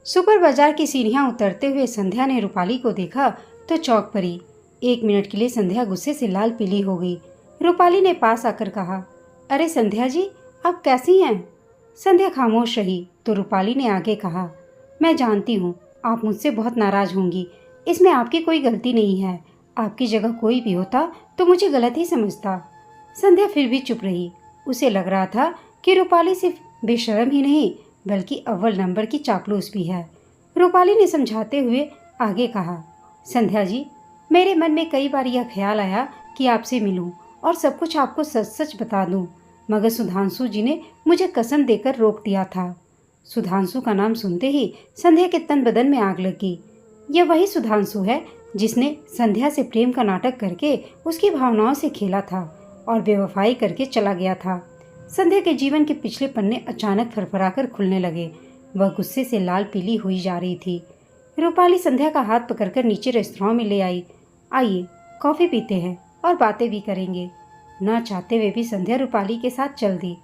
Super बाजार की सीढ़ियां उतरते हुए संध्या ने रूपाली को देखा तो चौंक पड़ी। 1 मिनट के लिए संध्या गुस्से से लाल पीली हो गई। रूपाली ने पास आकर कहा, अरे संध्या जी, आप कैसी हैं? संध्या खामोश रही तो रूपाली ने आगे कहा, मैं जानती हूँ आप मुझसे बहुत नाराज होंगी। इसमें आपकी कोई गलती नहीं है। आपकी जगह कोई भी होता तो मुझे गलत ही समझता। संध्या फिर भी चुप रही। उसे लग रहा था कि रूपाली सिर्फ बेशर्म ही नहीं बल्कि अव्वल नंबर की चापलूस भी है। रूपाली ने समझाते हुए आगे कहा, संध्या जी, मेरे मन में कई बार यह ख्याल आया कि आपसे मिलूं और सब कुछ आपको सच सच बता दूं, मगर सुधांशु जी ने मुझे कसम देकर रोक दिया था। सुधांशु का नाम सुनते ही संध्या के तन बदन में आग लगी। यह वही सुधांशु है जिसने संध्या से प्रेम का नाटक करके उसकी भावनाओं से खेला था और बेवफाई करके चला गया था। संध्या के जीवन के पिछले पन्ने अचानक फरफराकर खुलने लगे। वह गुस्से से लाल पीली हुई जा रही थी। रूपाली संध्या का हाथ पकड़कर नीचे रेस्तरां में ले आई। आइए, कॉफी पीते हैं और बातें भी करेंगे। न चाहते हुए भी संध्या रूपाली के साथ चल दी।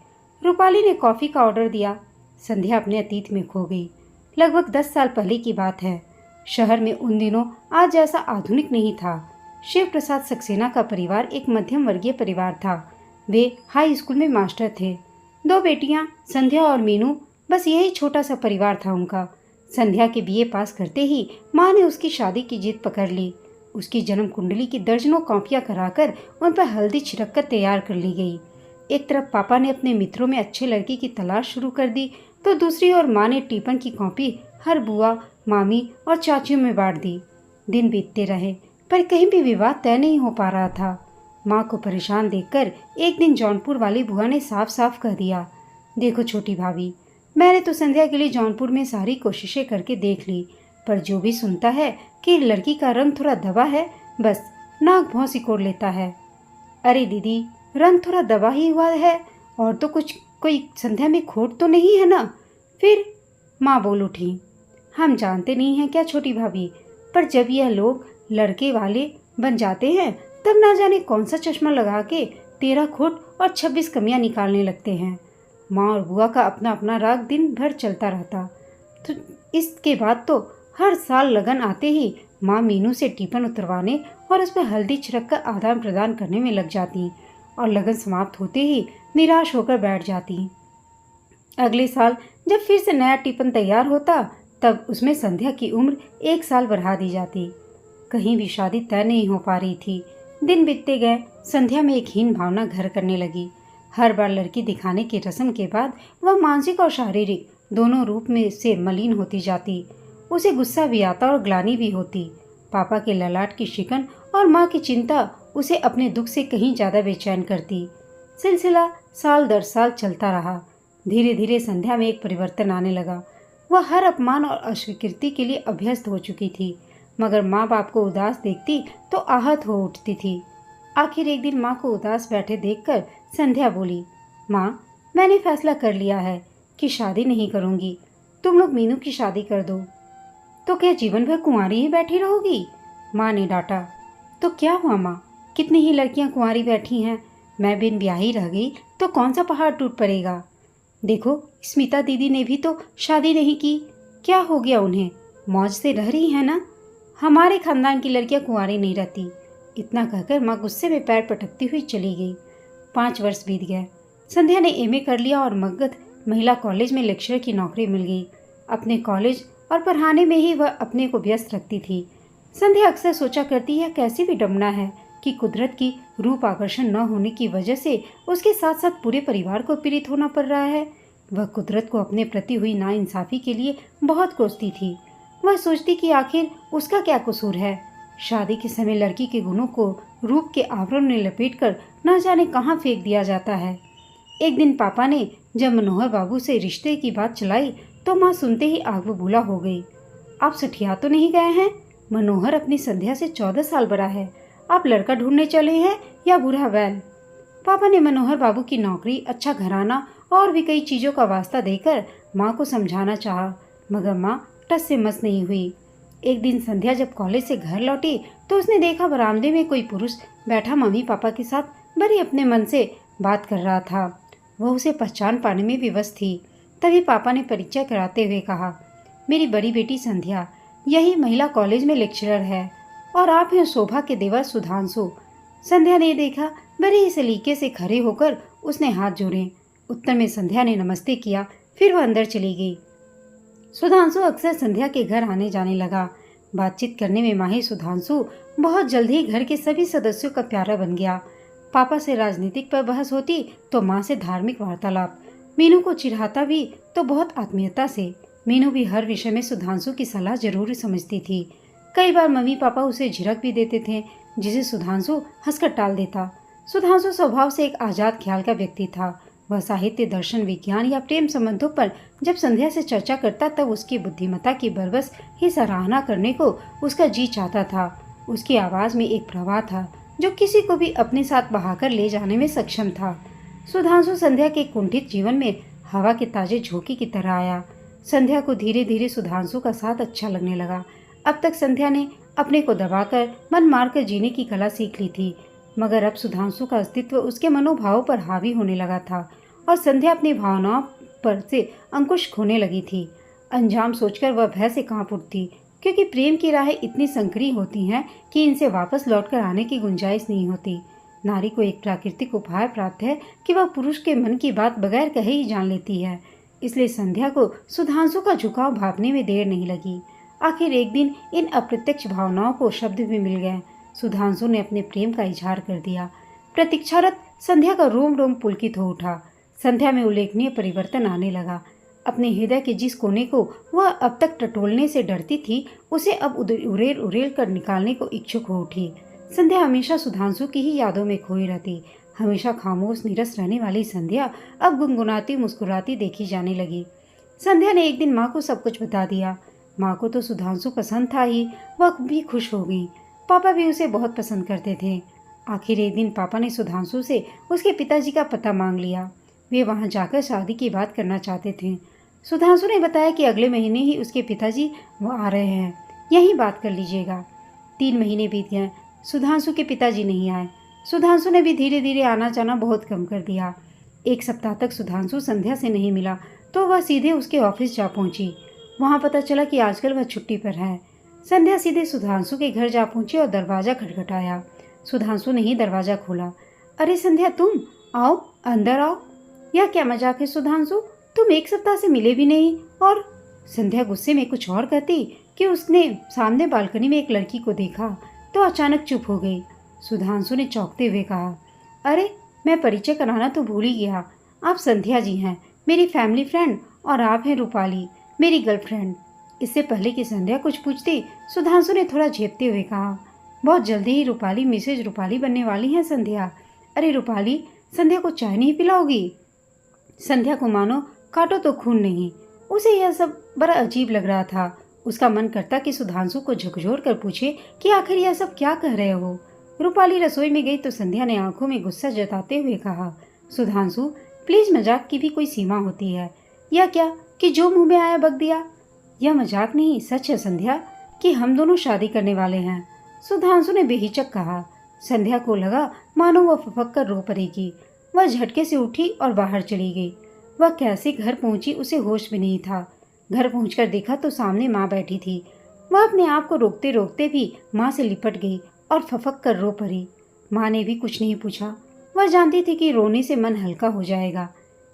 रूपाली ने कॉफी का ऑर्डर दिया। संध्या अपने अतीत में खो गई। लगभग 10 साल पहले की बात है। शहर में उन दिनों आज जैसा आधुनिक नहीं था। शिव प्रसाद सक्सेना का परिवार एक मध्यम वर्गीय परिवार था। वे हाई स्कूल में मास्टर थे। 2 बेटियां संध्या और मीनू, बस यही छोटा सा परिवार था उनका। संध्या के बीए पास करते ही माँ ने उसकी शादी की जिद पकड़ ली। उसकी जन्म कुंडली की दर्जनों कॉपियां कराकर उन पर हल्दी छिड़क कर तैयार कर ली गई। एक तरफ पापा ने अपने मित्रों में अच्छे लड़के की तलाश शुरू कर दी तो दूसरी ओर माँ ने टीपन की कॉपी हर बुआ, मामी और चाचियों में बांट दी। दिन बीतते रहे पर कहीं भी विवाह तय नहीं हो पा रहा था। माँ को परेशान देखकर एक दिन जौनपुर वाली बुआ ने साफ साफ कह दिया, देखो छोटी भाभी, मैंने तो संध्या के लिए जौनपुर में सारी कोशिशें करके देख ली, पर जो भी सुनता है कि लड़की का रंग थोड़ा दबा है, बस नाक भौं सिकोड़ लेता है। अरे दीदी, रंग थोड़ा दबा ही हुआ है और तो कुछ कोई संध्या में खोट तो नहीं है ना? फिर माँ बोल उठी, हम जानते नहीं हैं क्या छोटी भाभी, पर जब यह लोग लड़के वाले बन जाते हैं तब ना जाने कौन सा चश्मा लगा के 13 खोट और 26 कमियां निकालने लगते हैं। माँ और बुआ का अपना अपना राग दिन भर चलता रहता। तो इसके बाद तो हर साल लगन आते ही माँ मीनू से टीपन उतरवाने और उस पर हल्दी छिड़क कर आदान प्रदान करने में लग जाती और लगन समाप्त होते ही निराश होकर बैठ जाती। अगले साल जब फिर से नया टीपन तैयार होता तब उसमें संध्या की उम्र 1 साल बढ़ा दी जाती। कहीं भी शादी तय नहीं हो पा रही थी। दिन बीतते गए, संध्या में एक हीन भावना घर करने लगी। हर बार लड़की दिखाने की रस्म के बाद वह मानसिक और शारीरिक दोनों रूप में से मलिन होती जाती। उसे गुस्सा भी आता और ग्लानि भी होती। पापा के ललाट की शिकन और माँ की चिंता उसे अपने दुख से कहीं ज्यादा बेचैन करती। सिलसिला साल दर साल चलता रहा। धीरे धीरे संध्या में एक परिवर्तन आने लगा। वह हर अपमान और अस्वीकृति के लिए अभ्यस्त हो चुकी थी, मगर माँ बाप को उदास देखती तो आहत हो उठती थी। आखिर एक दिन माँ को उदास बैठे देखकर संध्या बोली, माँ, मैंने फैसला कर लिया है कि शादी नहीं करूँगी। तुम लोग मीनू की शादी कर दो। तो क्या जीवन भर कुंवारी ही बैठी रहोगी? माँ ने डांटा। तो क्या हुआ माँ, कितनी ही लड़कियाँ कुंवारी बैठी हैं। मैं बिन ब्याही रह गई तो कौन सा पहाड़ टूट पड़ेगा? देखो, स्मिता दीदी ने भी तो शादी नहीं की। क्या हो गया उन्हें? मौज से रह रही है ना? हमारे खानदान की लड़कियां कुंवारी नहीं रहती। इतना कहकर माँ गुस्से में पैर पटकती हुई चली गई। 5 वर्ष बीत गए। संध्या ने एमए कर लिया और मगध महिला कॉलेज में लेक्चरर की नौकरी मिल गई। अपने कॉलेज और पढ़ाने में ही वह अपने को व्यस्त रखती थी। संध्या अक्सर सोचा करती है कैसी विडम्बना है कि कुदरत की रूप आकर्षण न होने की वजह से उसके साथ साथ पूरे परिवार को पीड़ित होना पड़ रहा है। वह कुदरत को अपने प्रति हुई नाइंसाफी के लिए बहुत कोसती थी। वह सोचती कि आखिर उसका क्या कसूर है। शादी के समय लड़की के गुणों को रूप के आवरण में लपेटकर न जाने कहाँ फेंक दिया जाता है। एक दिन पापा ने जब मनोहर बाबू से रिश्ते की बात चलाई तो माँ सुनते ही आग बबूला हो गई। आप सठिया तो नहीं गए हैं? मनोहर अपनी संध्या से 14 साल बड़ा है। आप लड़का ढूंढने चले हैं या बुरा बैल? पापा ने मनोहर बाबू की नौकरी, अच्छा घराना और भी कई चीज़ों का वास्ता देकर माँ को समझाना चाहा, मगर माँ टस से मस नहीं हुई। एक दिन संध्या जब कॉलेज से घर लौटी तो उसने देखा बरामदे में कोई पुरुष बैठा मम्मी पापा के साथ बड़ी अपने मन से बात कर रहा था। वह उसे पहचान पाने में विवश थी। तभी पापा ने परिचय कराते हुए कहा, मेरी बड़ी बेटी संध्या यही महिला कॉलेज में लेक्चरर है और आप हैं शोभा के देवर सुधांशु। संध्या ने देखा, बड़े ही सलीके से खड़े होकर उसने हाथ जोड़े। उत्तर में संध्या ने नमस्ते किया, फिर वह अंदर चली गई। सुधांशु अक्सर संध्या के घर आने जाने लगा। बातचीत करने में माहिर सुधांशु बहुत जल्द ही घर के सभी सदस्यों का प्यारा बन गया। पापा से राजनीतिक पर बहस होती तो माँ से धार्मिक वार्तालाप। मीनू को चिढ़ाता भी तो बहुत आत्मीयता से। मीनू भी हर विषय में सुधांशु की सलाह जरूर समझती थी। कई बार मम्मी पापा उसे झिड़क भी देते थे, जिसे सुधांशु हंसकर टाल देता। सुधांशु स्वभाव से एक आजाद ख्याल का व्यक्ति था। वह साहित्य, दर्शन, विज्ञान या प्रेम संबंधों पर जब संध्या से चर्चा करता तब उसकी बुद्धिमत्ता की बरबस ही सराहना करने को उसका जी चाहता था। उसकी आवाज में एक प्रवाह था जो किसी को भी अपने साथ बहाकर ले जाने में सक्षम था। सुधांशु संध्या के कुंठित जीवन में हवा के ताजे झोंके की तरह आया। संध्या को धीरे धीरे सुधांशु का साथ अच्छा लगने लगा। अब तक संध्या ने अपने को दबाकर मन मारकर जीने की कला सीख ली थी, मगर अब सुधांशु का अस्तित्व उसके मनोभावों पर हावी होने लगा था और संध्या अपनी भावनाओं पर से अंकुश खोने लगी थी। अंजाम सोचकर वह भय से कांप उठती, क्योंकि प्रेम की राहें इतनी संकरी होती हैं कि इनसे वापस लौटकर आने की गुंजाइश नहीं होती। नारी को एक प्राकृतिक उपाय प्राप्त है कि वह पुरुष के मन की बात बगैर कहे ही जान लेती है। इसलिए संध्या को सुधांशु का झुकाव भापने में देर नहीं लगी। आखिर एक दिन इन अप्रत्यक्ष भावनाओं को शब्द भी मिल गए। सुधांशु ने अपने प्रेम का इजहार कर दिया। प्रतीक्षारत संध्या का रोम रोम पुलकित हो उठा। संध्या में उल्लेखनीय परिवर्तन आने लगा। अपने हृदय के जिस कोने को वह अब तक टटोलने से डरती थी, उसे अब उड़ेल उड़ेल कर निकालने को इच्छुक हो उठी। संध्या हमेशा सुधांशु की ही यादों में खोई रहती। हमेशा खामोश निरस रहने वाली संध्या अब गुनगुनाती मुस्कुराती देखी जाने लगी। संध्या ने एक दिन माँ को सब कुछ बता दिया। माँ को तो सुधांशु पसंद था ही, वह भी खुश हो गई। पापा भी उसे बहुत पसंद करते थे। आखिर एक दिन पापा ने सुधांशु से उसके पिताजी का पता मांग लिया। वे वहां जाकर शादी की बात करना चाहते थे। सुधांशु ने बताया कि अगले महीने ही उसके पिताजी वो आ रहे हैं, यहीं बात कर लीजिएगा। 3 महीने बीत गए, सुधांशु के पिताजी नहीं आए। सुधांशु ने भी धीरे धीरे आना जाना बहुत कम कर दिया। 1 सप्ताह तक सुधांशु संध्या से नहीं मिला तो वह सीधे उसके ऑफिस जा पहुंची। वहां पता चला कि आजकल वह छुट्टी पर है। संध्या सीधे सुधांशु के घर जा पहुंची और दरवाजा खटखटाया। सुधांशु ने ही दरवाजा खोला। अरे संध्या, तुम आओ, अंदर आओ। यह क्या मजाक है सुधांशु, तुम 1 सप्ताह से मिले भी नहीं। और संध्या गुस्से में कुछ और कहती कि उसने सामने बालकनी में एक लड़की को देखा तो अचानक चुप हो गई। सुधांशु ने चौंकते हुए कहा, अरे मैं परिचय कराना तो भूल ही गया। आप संध्या जी हैं, मेरी फैमिली फ्रेंड, और आप हैं रूपाली, मेरी गर्लफ्रेंड। इससे पहले कि संध्या कुछ पूछती, सुधांशु ने थोड़ा झेपते हुए कहा, बहुत जल्दी ही रूपाली मिसेज रूपाली बनने वाली हैं संध्या। अरे रूपाली, संध्या को चाय नहीं पिलाओगी? संध्या को मानो काटो तो खून नहीं। उसे यह सब बड़ा अजीब लग रहा था। उसका मन करता कि सुधांशु को झकझोर कर पूछे कि आखिर यह सब क्या कह रहे हो। रूपाली रसोई में गई तो संध्या ने आंखों में गुस्सा जताते हुए कहा, सुधांशु प्लीज, मजाक की भी कोई सीमा होती है। या क्या कि जो मुंह में आया बक दिया? यह मजाक नहीं, सच है संध्या कि हम दोनों शादी करने वाले हैं, सुधांशु ने बेहिचक कहा। संध्या को लगा मानो वह फपक कर रो पड़ेगी। वह झटके से उठी और बाहर चली गई। वह कैसे घर पहुंची उसे होश भी नहीं था। घर पहुंचकर देखा तो सामने माँ बैठी थी। वह अपने आप को रोकते रोकते भी माँ से लिपट गई और फपक कर रो पड़ी। माँ ने भी कुछ नहीं पूछा। वह जानती थी कि रोने से मन हल्का हो जाएगा।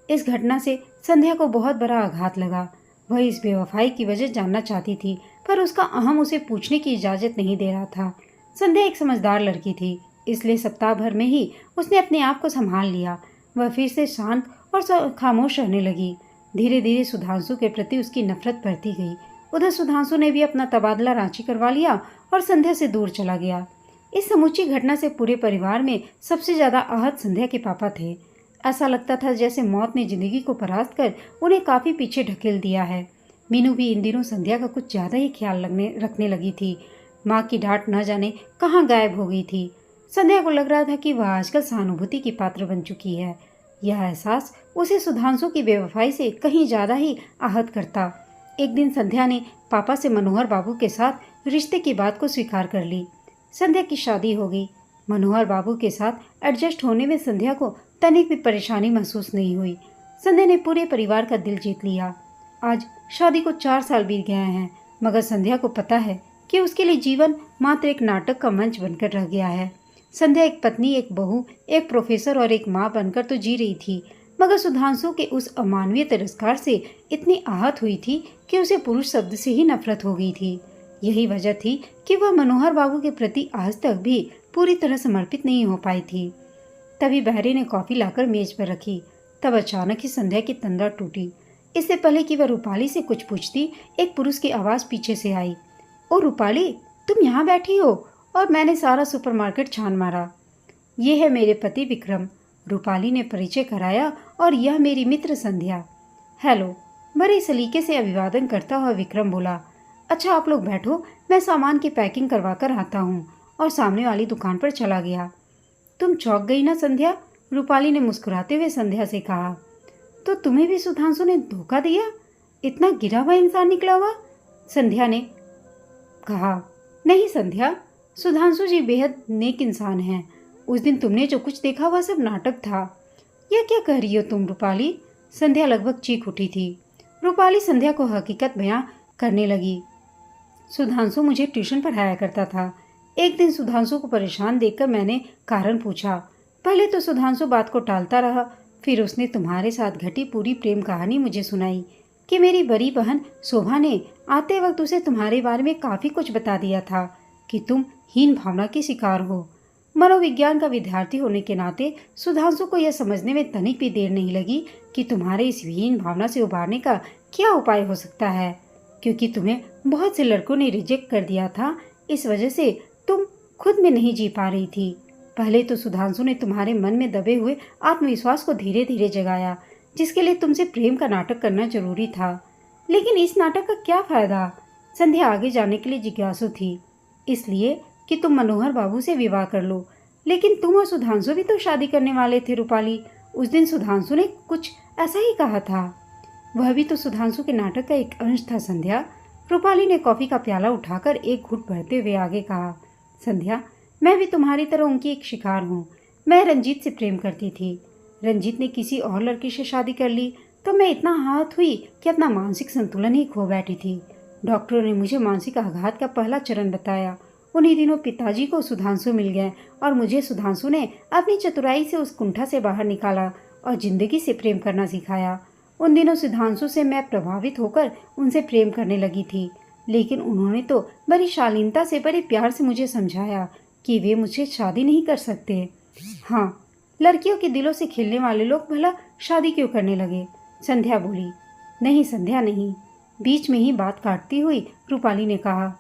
इस घटना से संध्या को बहुत बड़ा आघात लगा। वह इस बेवफाई की वजह जानना चाहती थी, पर उसका अहम उसे पूछने की इजाज़त नहीं दे रहा था। संध्या एक समझदार लड़की थी, इसलिए सप्ताह भर में ही उसने अपने आप को संभाल लिया। वह फिर से शांत और खामोश रहने लगी। धीरे धीरे सुधांशु के प्रति उसकी नफरत बढ़ती गई। उधर सुधांशु ने भी अपना तबादला रांची करवा लिया और संध्या से दूर चला गया। इस समूची घटना से पूरे परिवार में सबसे ज्यादा आहत संध्या के पापा थे। ऐसा लगता था जैसे मौत ने जिंदगी को परास्त कर उन्हें काफी पीछे ढकेल दिया है। मीनू भी इन दिनों संध्या का कुछ ज्यादा ही ख्याल रखने लगी थी। माँ की डांट न जाने कहाँ गायब हो गई थी। संध्या को लग रहा था कि वह आजकल सहानुभूति की पात्र बन चुकी है। यह एहसास उसे सुधांशु की बेवफाई से कहीं ज्यादा ही आहत करता। एक दिन संध्या ने पापा से मनोहर बाबू के साथ रिश्ते की बात को स्वीकार कर ली। संध्या की शादी हो गई। मनोहर बाबू के साथ एडजस्ट होने में संध्या को तनिक भी परेशानी महसूस नहीं हुई। संध्या ने पूरे परिवार का दिल जीत लिया। आज शादी को 4 साल बीत गए हैं, मगर संध्या को पता है कि उसके लिए जीवन मात्र एक नाटक का मंच बनकर रह गया है। संध्या एक पत्नी, एक बहू, एक प्रोफेसर और एक माँ बनकर तो जी रही थी, मगर सुधांशु के उस अमानवीय तिरस्कार से इतनी आहत हुई थी कि उसे पुरुष शब्द से ही नफरत हो गई थी। यही वजह थी कि वह मनोहर बाबू के प्रति आज तक भी पूरी तरह समर्पित नहीं हो पाई थी। तभी बहरे ने कॉफी लाकर मेज पर रखी। तब अचानक ही संध्या की तंद्रा टूटी। इससे पहले कि वह रूपाली से कुछ पूछती, एक पुरुष की आवाज़ पीछे से आई। ओ रूपाली, तुम यहाँ बैठी हो? और मैंने सारा सुपरमार्केट छान मारा। ये है मेरे पति विक्रम, रूपाली ने परिचय कराया, और यह मेरी मित्र संध्या। हेलो, बड़े सलीके से अभिवादन करता हुआ विक्रम बोला। अच्छा, आप लोग बैठो, मैं सामान की पैकिंग करवा कर आता हूँ। और सामने वाली दुकान पर चला गया। तुम चौंक गई ना संध्या? रूपाली ने मुस्कुराते हुए संध्या से कहा। तो तुम्हें भी सुधांशु ने धोखा दिया? इतना गिरा हुआ इंसान निकला हुआ? संध्या ने कहा। नहीं संध्या, सुधांशु जी बेहद नेक इंसान हैं। उस दिन तुमने जो कुछ देखा वह सब नाटक था। यह क्या कह रही हो तुम रूपाली? संध्या लगभग चीख उठी थी। रूपाली संध्या को हकीकत बयां करने लगी। सुधांशु मुझे ट्यूशन पढ़ाया करता था। एक दिन सुधांशु को परेशान देखकर मैंने कारण पूछा। पहले तो सुधांशु बात को टालता रहा, फिर उसने तुम्हारे साथ घटी पूरी प्रेम कहानी मुझे सुनाई कि मेरी बड़ी बहन शोभा ने आते वक्त उसे तुम्हारे बारे में काफ़ी कुछ बता दिया था कि तुम हीन भावना की शिकार हो। मनोविज्ञान का विद्यार्थी होने के नाते सुधांशु को यह समझने में तनिक भी देर नहीं लगी कि तुम्हारे इस हीन भावना से उबारने का क्या उपाय हो सकता है, क्योंकि तुम्हें बहुत से लड़कों ने रिजेक्ट कर दिया था। इस वजह से तुम खुद में नहीं जी पा रही थी। पहले तो सुधांशु ने तुम्हारे मन में दबे हुए आत्मविश्वास को धीरे धीरे जगाया, जिसके लिए तुमसे प्रेम का नाटक करना जरूरी था। लेकिन इस नाटक का क्या फायदा? संध्या आगे जाने के लिए जिज्ञासु थी। इसलिए कि तुम मनोहर बाबू से विवाह कर लो। लेकिन तुम और सुधांशु भी तो शादी करने वाले थे रूपाली। उस दिन सुधांशु ने कुछ ऐसा ही कहा था। वह भी तो सुधांशु के नाटक का एक अंश था संध्या। रूपाली ने कॉफी का प्याला उठाकर एक घूंट भरते हुए आगे कहा। संध्या, मैं भी तुम्हारी तरह उनकी एक शिकार हूँ। मैं रंजीत से प्रेम करती थी। रंजीत ने किसी और लड़की से शादी कर ली तो मैं इतना आहत हुई कि अपना मानसिक संतुलन ही खो बैठी थी। डॉक्टरों ने मुझे मानसिक आघात का पहला चरण बताया। उन्हीं दिनों पिताजी को सुधांशु मिल गए और मुझे सुधांशु ने अपनी चतुराई से उस कुंठा से बाहर निकाला और जिंदगी से प्रेम करना सिखाया। उन दिनों सुधांशु से मैं प्रभावित होकर उनसे प्रेम करने लगी थी, लेकिन उन्होंने तो बड़ी शालीनता से, बड़े प्यार से मुझे समझाया कि वे मुझसे शादी नहीं कर सकते। हाँ, लड़कियों के दिलों से खेलने वाले लोग भला शादी क्यों करने लगे? संध्या बोली। नहीं संध्या नहीं, बीच में ही बात काटती हुई रूपाली ने कहा।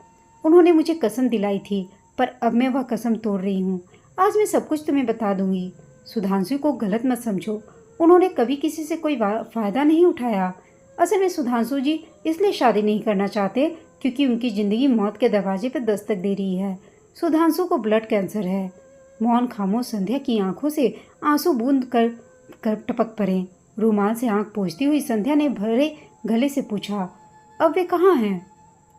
उन्होंने मुझे कसम दिलाई थी, पर अब मैं वह कसम तोड़ रही हूँ। आज मैं सब कुछ तुम्हें बता दूंगी। सुधांशु को गलत मत समझो, उन्होंने कभी किसी से कोई फायदा नहीं उठाया। असल में सुधांशु जी इसलिए शादी नहीं करना चाहते क्योंकि उनकी ज़िंदगी मौत के दरवाजे पर दस्तक दे रही है। सुधांशु को ब्लड कैंसर है। मौन खामोश संध्या की आंखों से आंसू बूंद कर टपक पड़े। रुमाल से आंख पोंछती हुई संध्या ने भरे गले से पूछा, अब वे कहाँ हैं?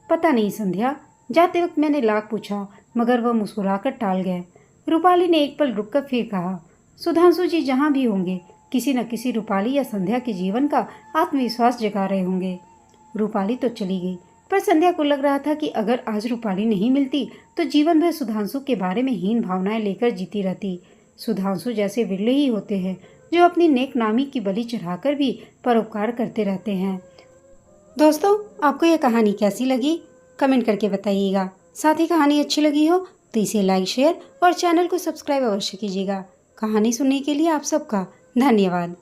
पता नहीं संध्या, जाते वक्त मैंने लाख पूछा मगर वह मुस्कुराकर टाल गए। रूपाली ने एक पल रुककर फिर कहा, सुधांशु जी जहाँ भी होंगे किसी न किसी रूपाली या संध्या के जीवन का आत्मविश्वास जगा रहे होंगे। रूपाली तो चली गई, पर संध्या को लग रहा था कि अगर आज रूपाली नहीं मिलती तो जीवन भर सुधांशु के बारे में हीन भावनाएं लेकर जीती रहती। सुधांशु जैसे विरले ही होते हैं जो अपनी नेक नामी की बलि चढ़ाकर भी परोपकार करते रहते हैं। दोस्तों, आपको यह कहानी कैसी लगी कमेंट करके बताइएगा। साथ ही कहानी अच्छी लगी हो तो इसे लाइक, शेयर और चैनल को सब्सक्राइब अवश्य कीजिएगा। कहानी सुनने के लिए आप सबका धन्यवाद।